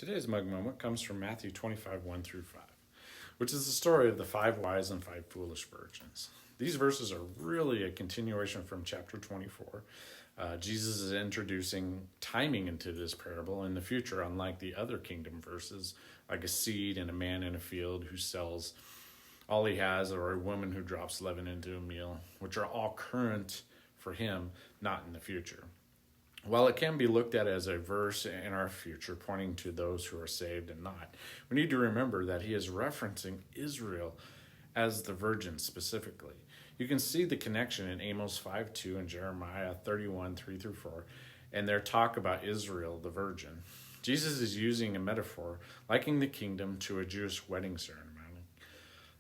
Today's mug moment comes from Matthew 25, 1 through 5, which is the story of the 5 wise and 5 foolish virgins. These verses are really a continuation from chapter 24. Jesus is introducing timing into this parable in the future, unlike the other kingdom verses, like a seed and a man in a field who sells all he has, or a woman who drops leaven into a meal, which are all current for him, not in the future. While it can be looked at as a verse in our future pointing to those who are saved and not, we need to remember that he is referencing Israel as the virgin specifically. You can see the connection in Amos 5:2 and Jeremiah 31, 3 through 4, and their talk about Israel, the virgin. Jesus is using a metaphor likening the kingdom to a Jewish wedding ceremony.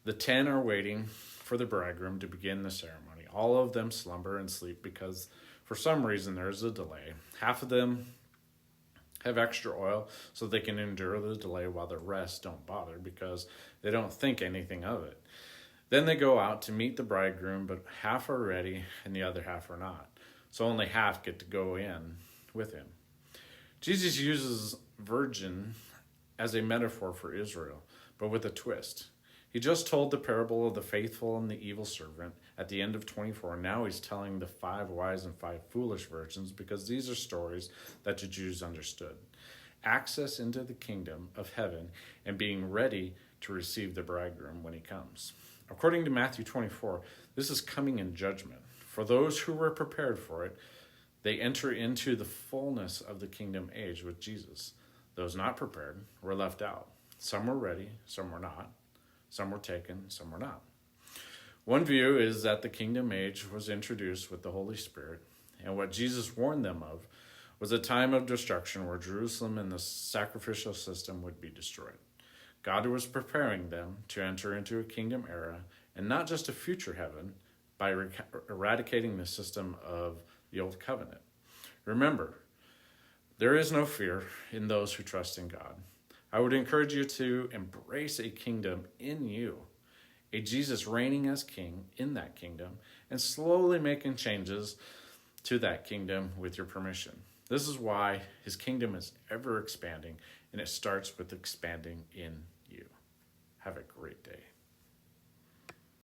The 10 are waiting for the bridegroom to begin the ceremony. All of them slumber and sleep because for some reason there's a delay. Half of them have extra oil so they can endure the delay, while the rest don't bother because they don't think anything of it. Then they go out to meet the bridegroom, but half are ready and the other half are not. So only half get to go in with him. Jesus uses virgin as a metaphor for Israel, but with a twist. He just told the parable of the faithful and the evil servant at the end of 24. Now he's telling the 5 wise and 5 foolish virgins because these are stories that the Jews understood. Access into the kingdom of heaven and being ready to receive the bridegroom when he comes. According to Matthew 24, this is coming in judgment. For those who were prepared for it, they enter into the fullness of the kingdom age with Jesus. Those not prepared were left out. Some were ready, some were not. Some were taken, some were not. One view is that the kingdom age was introduced with the Holy Spirit, and what Jesus warned them of was a time of destruction where Jerusalem and the sacrificial system would be destroyed. God was preparing them to enter into a kingdom era, and not just a future heaven, by eradicating the system of the old covenant. Remember, there is no fear in those who trust in God. I would encourage you to embrace a kingdom in you, a Jesus reigning as king in that kingdom, and slowly making changes to that kingdom with your permission. This is why his kingdom is ever expanding, and it starts with expanding in you. Have a great day.